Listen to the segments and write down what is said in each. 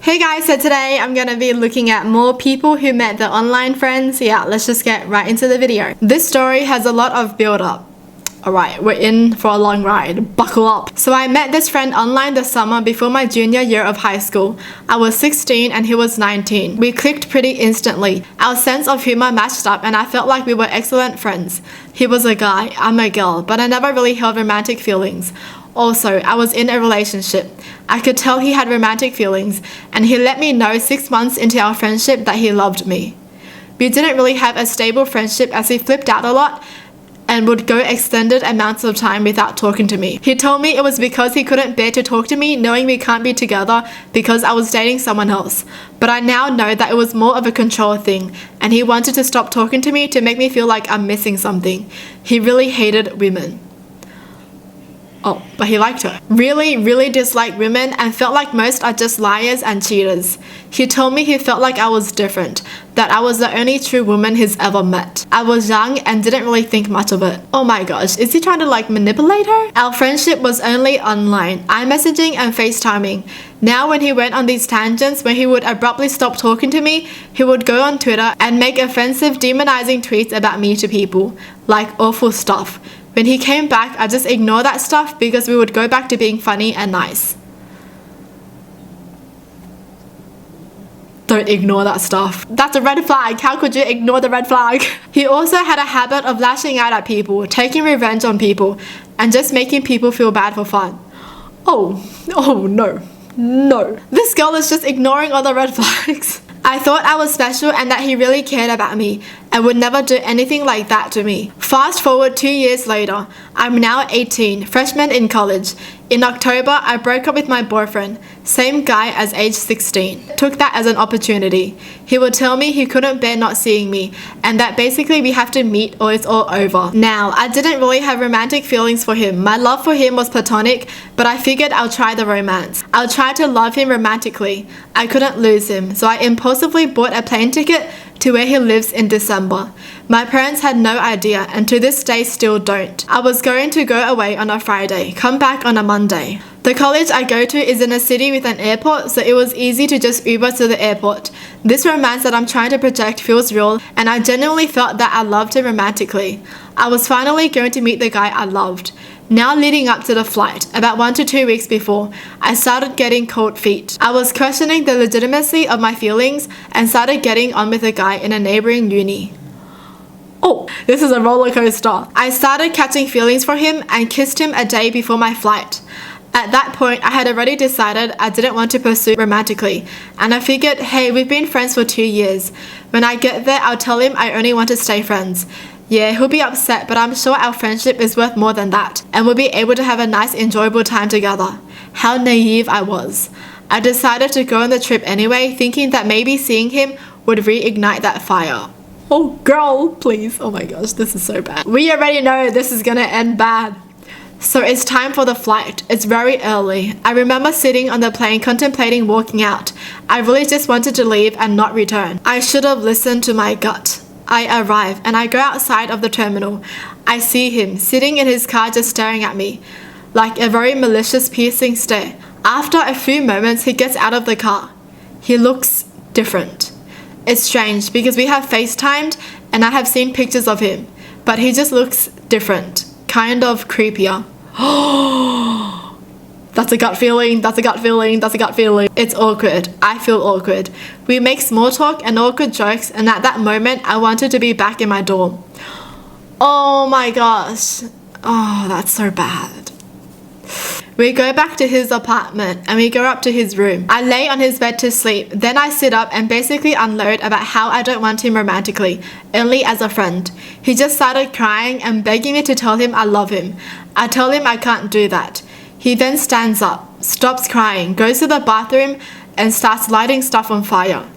Hey guys, so today I'm gonna be looking at more people who met their online friends. Yeah, let's just get right into the video. This story has a lot of build up. Alright, we're in for a long ride. Buckle up. So I met this friend online this summer before my junior year of high school. I was 16 and he was 19. We clicked pretty instantly. Our sense of humor matched up and I felt like we were excellent friends. He was a guy, I'm a girl, but I never really held romantic feelings. Also, I was in a relationship. I could tell he had romantic feelings, and he let me know 6 months into our friendship that he loved me. We didn't really have a stable friendship as he flipped out a lot and would go extended amounts of time without talking to me. He told me it was because he couldn't bear to talk to me knowing we can't be together because I was dating someone else. But I now know that it was more of a control thing, and he wanted to stop talking to me to make me feel like I'm missing something. He really hated women. Oh, but he liked her. Really disliked women and felt like most are just liars and cheaters. He told me he felt like I was different, that I was the only true woman he's ever met. I was young and didn't really think much of it. Oh my gosh, is he trying to like manipulate her? Our friendship was only online, iMessaging and FaceTiming. Now when he went on these tangents where he would abruptly stop talking to me, he would go on Twitter and make offensive, demonizing tweets about me to people. Like awful stuff. When he came back, I just ignored that stuff because we would go back to being funny and nice. Don't ignore that stuff. That's a red flag. How could you ignore the red flag? He also had a habit of lashing out at people, taking revenge on people, and just making people feel bad for fun. Oh no. This girl is just ignoring all the red flags. I thought I was special and that he really cared about me and would never do anything like that to me. Fast forward 2 years later, I'm now 18, freshman in college. In October, I broke up with my boyfriend, same guy as age 16. Took that as an opportunity. He would tell me he couldn't bear not seeing me and that basically we have to meet or it's all over. Now, I didn't really have romantic feelings for him. My love for him was platonic, but I figured I'll try the romance. I'll try to love him romantically. I couldn't lose him, so I impulsively bought a plane ticket to where he lives in December. My parents had no idea and to this day still don't. I was going to go away on a Friday, come back on a Monday. The college I go to is in a city with an airport, so it was easy to just Uber to the airport. This romance that I'm trying to project feels real and I genuinely felt that I loved him romantically. I was finally going to meet the guy I loved. Now leading up to the flight, about 1 to 2 weeks before, I started getting cold feet. I was questioning the legitimacy of my feelings and started getting on with a guy in a neighboring uni. Oh, this is a roller coaster. I started catching feelings for him and kissed him a day before my flight. At that point, I had already decided I didn't want to pursue romantically, and I figured, hey, we've been friends for 2 years. When I get there, I'll tell him I only want to stay friends. Yeah, he'll be upset, but I'm sure our friendship is worth more than that, and we'll be able to have a nice, enjoyable time together. How naive I was. I decided to go on the trip anyway, thinking that maybe seeing him would reignite that fire. Oh girl, please. Oh my gosh, this is so bad. We already know this is gonna end bad. So it's time for the flight. It's very early. I remember sitting on the plane contemplating walking out. I really just wanted to leave and not return. I should have listened to my gut. I arrive and I go outside of the terminal. I see him sitting in his car just staring at me, like a very malicious piercing stare. After a few moments, he gets out of the car. He looks different. It's strange because we have FaceTimed and I have seen pictures of him, but he just looks different, kind of creepier. That's a gut feeling, that's a gut feeling, that's a gut feeling. It's awkward. I feel awkward. We make small talk and awkward jokes, and at that moment, I wanted to be back in my dorm. Oh my gosh. Oh, that's so bad. We go back to his apartment and we go up to his room. I lay on his bed to sleep. Then I sit up and basically unload about how I don't want him romantically, only as a friend. He just started crying and begging me to tell him I love him. I tell him I can't do that. He then stands up, stops crying, goes to the bathroom and starts lighting stuff on fire.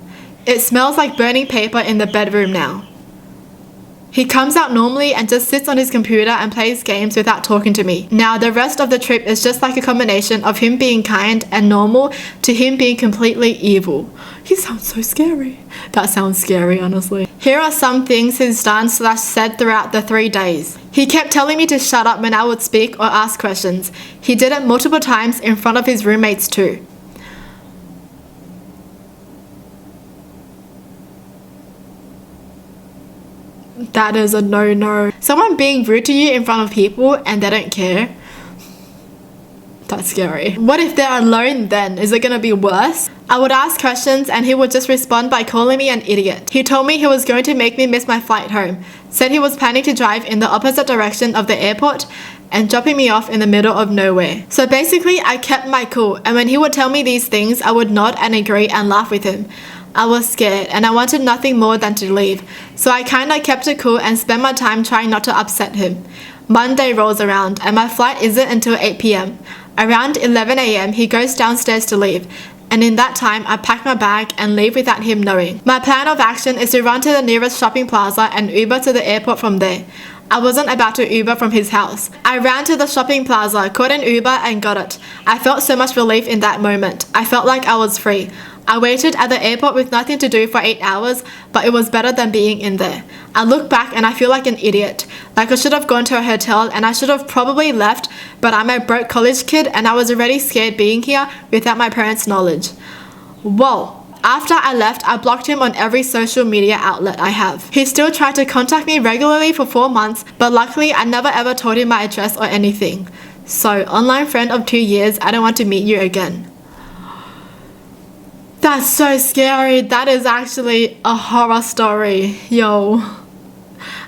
It smells like burning paper in the bedroom now. He comes out normally and just sits on his computer and plays games without talking to me. Now the rest of the trip is just like a combination of him being kind and normal to him being completely evil. He sounds so scary. That sounds scary, honestly. Here are some things he's done / said throughout the 3 days. He kept telling me to shut up when I would speak or ask questions. He did it multiple times in front of his roommates too. That is a no-no. Someone being rude to you in front of people and they don't care. That's scary. What if they're alone then? Is it gonna be worse? I would ask questions and he would just respond by calling me an idiot. He told me he was going to make me miss my flight home. Said he was planning to drive in the opposite direction of the airport and dropping me off in the middle of nowhere. So basically, I kept my cool, and when he would tell me these things, I would nod and agree and laugh with him. I was scared and I wanted nothing more than to leave. So I kinda kept it cool and spent my time trying not to upset him. Monday rolls around and my flight isn't until 8 p.m. Around 11 a.m. he goes downstairs to leave, and in that time I pack my bag and leave without him knowing. My plan of action is to run to the nearest shopping plaza and Uber to the airport from there. I wasn't about to Uber from his house. I ran to the shopping plaza, caught an Uber and got it. I felt so much relief in that moment. I felt like I was free. I waited at the airport with nothing to do for 8 hours, but it was better than being in there. I look back and I feel like an idiot. Like I should have gone to a hotel and I should have probably left, but I'm a broke college kid and I was already scared being here without my parents' knowledge. Whoa. After I left, I blocked him on every social media outlet I have. He still tried to contact me regularly for 4 months, but luckily I never ever told him my address or anything. So, online friend of 2 years, I don't want to meet you again. That's so scary. That is actually a horror story. Yo.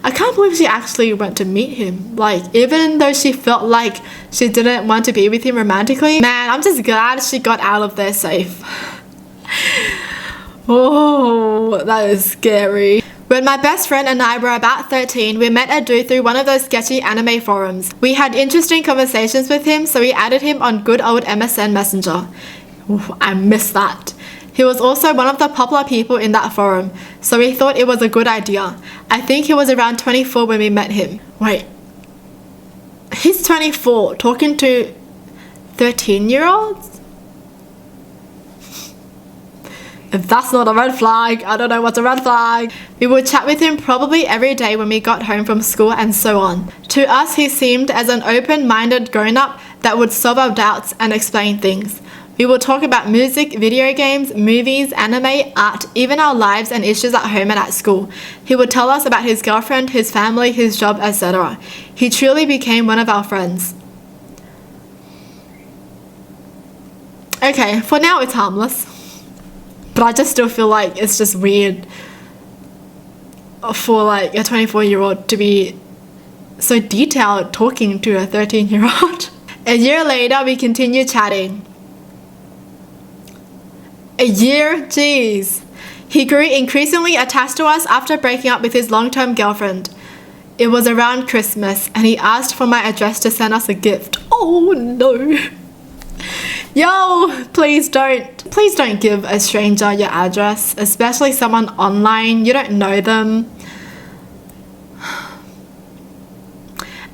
I can't believe she actually went to meet him. Like, even though she felt like she didn't want to be with him romantically, man, I'm just glad she got out of there safe. Oh, that is scary. When my best friend and I were about 13, we met a dude through one of those sketchy anime forums. We had interesting conversations with him, so we added him on good old MSN Messenger. Ooh, I miss that. He was also one of the popular people in that forum, so we thought it was a good idea. I think he was around 24 when we met him. Wait. He's 24, talking to 13-year-olds? If that's not a red flag, I don't know what's a red flag. We would chat with him probably every day when we got home from school and so on. To us, he seemed as an open-minded grown-up that would solve our doubts and explain things. We would talk about music, video games, movies, anime, art, even our lives and issues at home and at school. He would tell us about his girlfriend, his family, his job, etc. He truly became one of our friends. Okay, for now it's harmless. But I just still feel like it's just weird for like a 24-year-old to be so detailed talking to a 13-year-old. A year later, we continued chatting. A year? Jeez. He grew increasingly attached to us after breaking up with his long-term girlfriend. It was around Christmas and he asked for my address to send us a gift. Oh no. Yo, please don't give a stranger your address, especially someone online. You don't know them.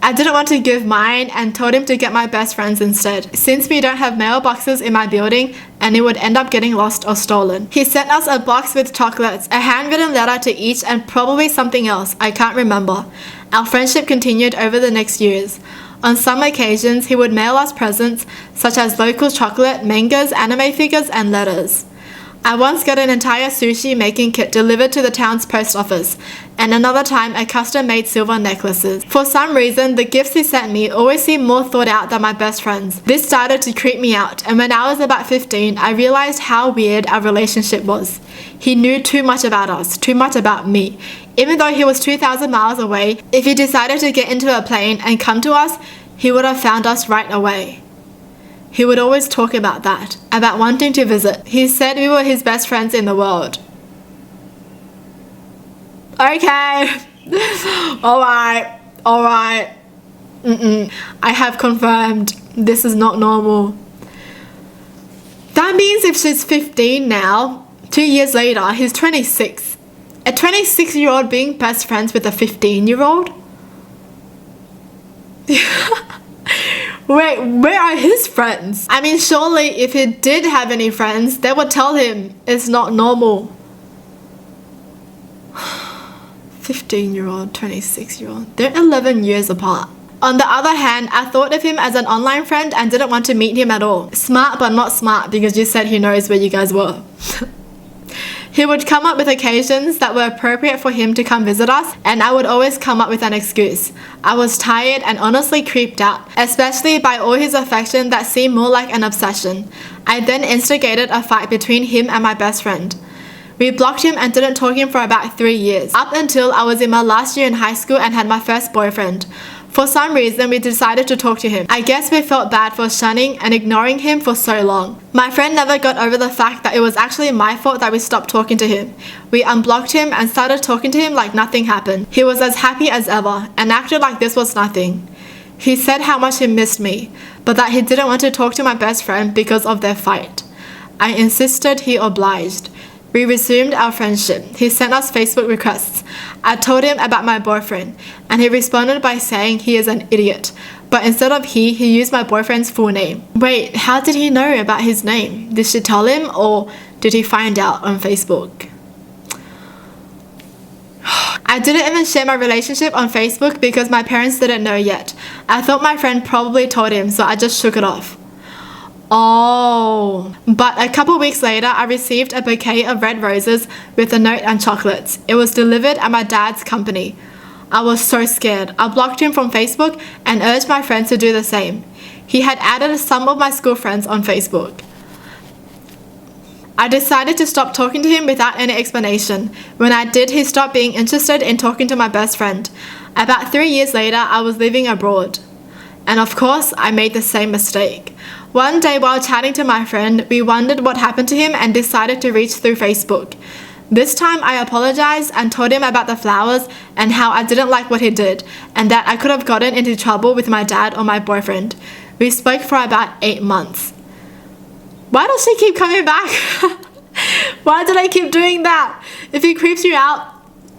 I didn't want to give mine and told him to get my best friend's instead, since we don't have mailboxes in my building and it would end up getting lost or stolen. He sent us a box with chocolates, a handwritten letter to each, and probably something else, I can't remember. Our friendship continued over the next years. On some occasions, he would mail us presents such as local chocolate, mangas, anime figures, and letters. I once got an entire sushi making kit delivered to the town's post office, and another time a custom-made silver necklaces. For some reason, the gifts he sent me always seemed more thought out than my best friend's. This started to creep me out, and when I was about 15, I realized how weird our relationship was. He knew too much about us, too much about me. Even though he was 2,000 miles away, if he decided to get into a plane and come to us, he would have found us right away. He would always talk about that, about wanting to visit. He said we were his best friends in the world. Okay. Alright. I have confirmed this is not normal. That means if she's 15 now, 2 years later, he's 26. A 26-year-old being best friends with a 15-year-old? Wait, where are his friends? I mean, surely if he did have any friends, they would tell him it's not normal. 15-year-old, 26-year-old. They're 11 years apart. On the other hand, I thought of him as an online friend and didn't want to meet him at all. Smart but not smart, because you said he knows where you guys were. He would come up with occasions that were appropriate for him to come visit us, and I would always come up with an excuse. I was tired and honestly creeped out, especially by all his affection that seemed more like an obsession. I then instigated a fight between him and my best friend. We blocked him and didn't talk to him for about 3 years, up until I was in my last year in high school and had my first boyfriend. For some reason, we decided to talk to him. I guess we felt bad for shunning and ignoring him for so long. My friend never got over the fact that it was actually my fault that we stopped talking to him. We unblocked him and started talking to him like nothing happened. He was as happy as ever and acted like this was nothing. He said how much he missed me, but that he didn't want to talk to my best friend because of their fight. I insisted, he obliged. We resumed our friendship. He sent us Facebook requests. I told him about my boyfriend, and he responded by saying he is an idiot. But instead of he used my boyfriend's full name. Wait, how did he know about his name? Did she tell him, or did he find out on Facebook? I didn't even share my relationship on Facebook because my parents didn't know yet. I thought my friend probably told him, so I just shook it off. Oh, but a couple weeks later, I received a bouquet of red roses with a note and chocolates. It was delivered at my dad's company. I was so scared. I blocked him from Facebook and urged my friends to do the same. He had added some of my school friends on Facebook. I decided to stop talking to him without any explanation. When I did, he stopped being interested in talking to my best friend. About 3 years later, I was living abroad. And of course, I made the same mistake. One day while chatting to my friend, we wondered what happened to him and decided to reach through Facebook. This time I apologized and told him about the flowers and how I didn't like what he did and that I could have gotten into trouble with my dad or my boyfriend. We spoke for about 8 months. Why does she keep coming back? Why did I keep doing that? If he creeps you out,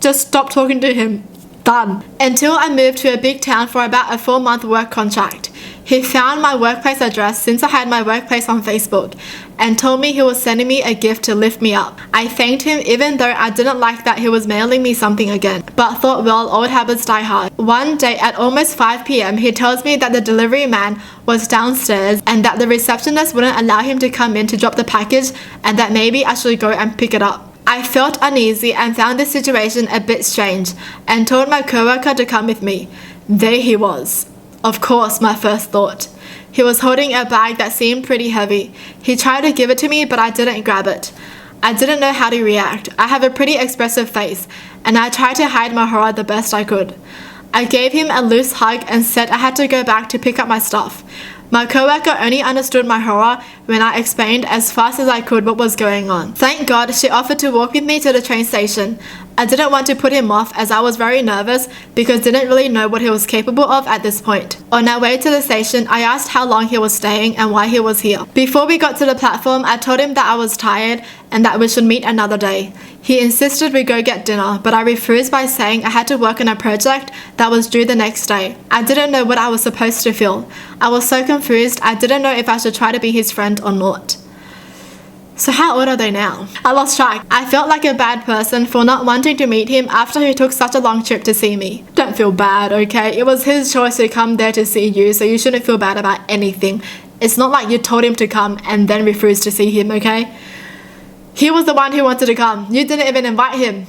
just stop talking to him. Done. Until I moved to a big town for about a 4-month work contract. He found my workplace address since I had my workplace on Facebook and told me he was sending me a gift to lift me up. I thanked him even though I didn't like that he was mailing me something again, but thought, well, old habits die hard. One day at almost 5 p.m, he tells me that the delivery man was downstairs and that the receptionist wouldn't allow him to come in to drop the package and that maybe I should go and pick it up. I felt uneasy and found this situation a bit strange and told my coworker to come with me. There he was. Of course, my first thought. He was holding a bag that seemed pretty heavy. He tried to give it to me, but I didn't grab it. I didn't know how to react. I have a pretty expressive face, and I tried to hide my horror the best I could. I gave him a loose hug and said I had to go back to pick up my stuff. My coworker only understood my horror when I explained as fast as I could what was going on. Thank God she offered to walk with me to the train station. I didn't want to put him off as I was very nervous because didn't really know what he was capable of at this point. On our way to the station, I asked how long he was staying and why he was here. Before we got to the platform, I told him that I was tired and that we should meet another day. He insisted we go get dinner, but I refused by saying I had to work on a project that was due the next day. I didn't know what I was supposed to feel. I was so confused, I didn't know if I should try to be his friend or not. So how old are they now? I lost track. I felt like a bad person for not wanting to meet him after he took such a long trip to see me. Don't feel bad, okay? It was his choice to come there to see you, so you shouldn't feel bad about anything. It's not like you told him to come and then refused to see him, okay? He was the one who wanted to come. You didn't even invite him.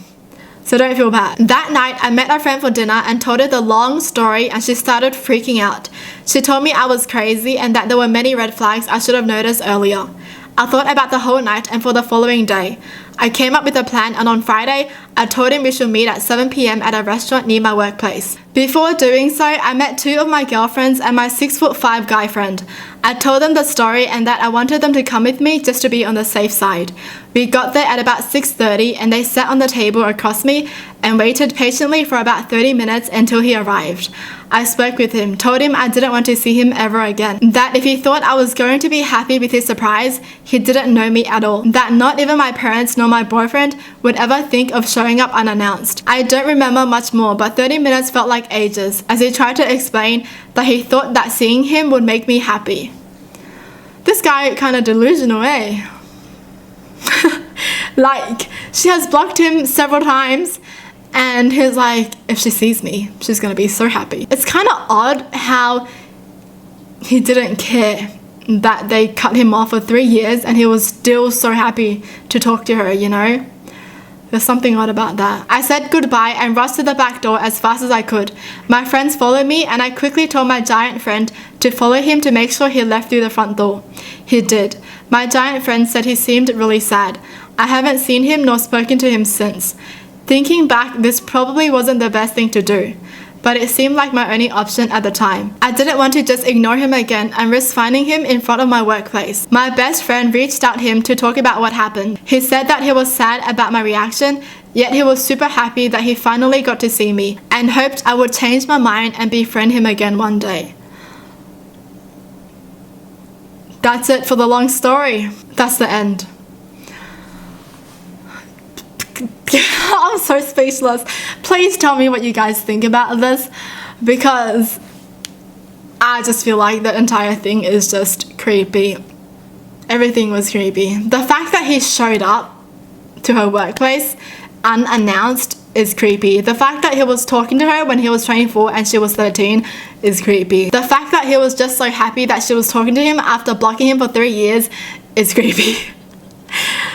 So don't feel bad. That night, I met a friend for dinner and told her the long story and she started freaking out. She told me I was crazy and that there were many red flags I should have noticed earlier. I thought about the whole night and for the following day. I came up with a plan and on Friday, I told him we should meet at 7 p.m. at a restaurant near my workplace. Before doing so, I met 2 of my girlfriends and my 6'5" guy friend. I told them the story and that I wanted them to come with me just to be on the safe side. We got there at about 6:30 and they sat on the table across me and waited patiently for about 30 minutes until he arrived. I spoke with him, told him I didn't want to see him ever again, that if he thought I was going to be happy with his surprise, he didn't know me at all, that not even my parents nor my boyfriend would ever think of showing up unannounced. I don't remember much more, but 30 minutes felt like ages as he tried to explain that he thought that seeing him would make me happy. This guy kinda delusional, eh? Like, she has blocked him several times and he's like, if she sees me, she's gonna be so happy. It's kind of odd how he didn't care that they cut him off for 3 years and he was still so happy to talk to her, you know? There's something odd about that. I said goodbye and rushed to the back door as fast as I could. My friends followed me and I quickly told my giant friend to follow him to make sure he left through the front door. He did. My giant friend said he seemed really sad. I haven't seen him nor spoken to him since. Thinking back, this probably wasn't the best thing to do, but it seemed like my only option at the time. I didn't want to just ignore him again and risk finding him in front of my workplace. My best friend reached out to him to talk about what happened. He said that he was sad about my reaction, yet he was super happy that he finally got to see me and hoped I would change my mind and befriend him again one day. That's it for the long story. That's the end. I'm so speechless. Please tell me what you guys think about this, because I just feel like the entire thing is just creepy. Everything was creepy. The fact that he showed up to her workplace unannounced is creepy. The fact that he was talking to her when he was 24 and she was 13 is creepy. The fact that he was just so happy that she was talking to him after blocking him for 3 years is creepy.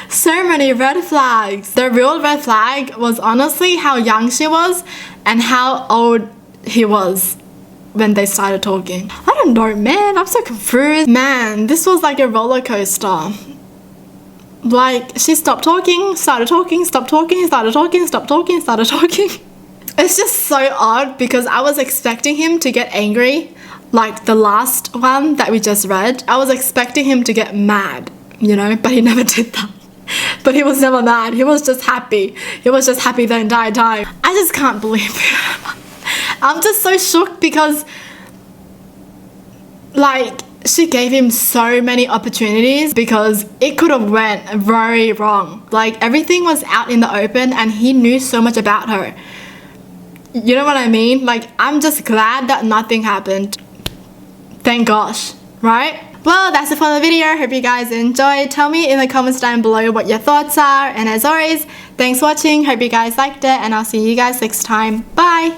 So many red flags. The real red flag was honestly how young she was and how old he was when they started talking. I don't know, man. I'm so confused. Man, this was like a roller coaster. Like, she stopped talking, started talking, stopped talking, started talking, stopped talking, started talking. It's just so odd because I was expecting him to get angry, like the last one that we just read. I was expecting him to get mad, you know, but he never did that. But he was never mad. He was just happy. He was just happy the entire time. I just can't believe it. I'm just so shocked because, like, she gave him so many opportunities because it could have went very wrong. Like, everything was out in the open and he knew so much about her. You know what I mean? Like, I'm just glad that nothing happened. Thank gosh, right? Well, that's it for the video. Hope you guys enjoyed. Tell me in the comments down below what your thoughts are. And as always, thanks for watching. Hope you guys liked it. And I'll see you guys next time. Bye!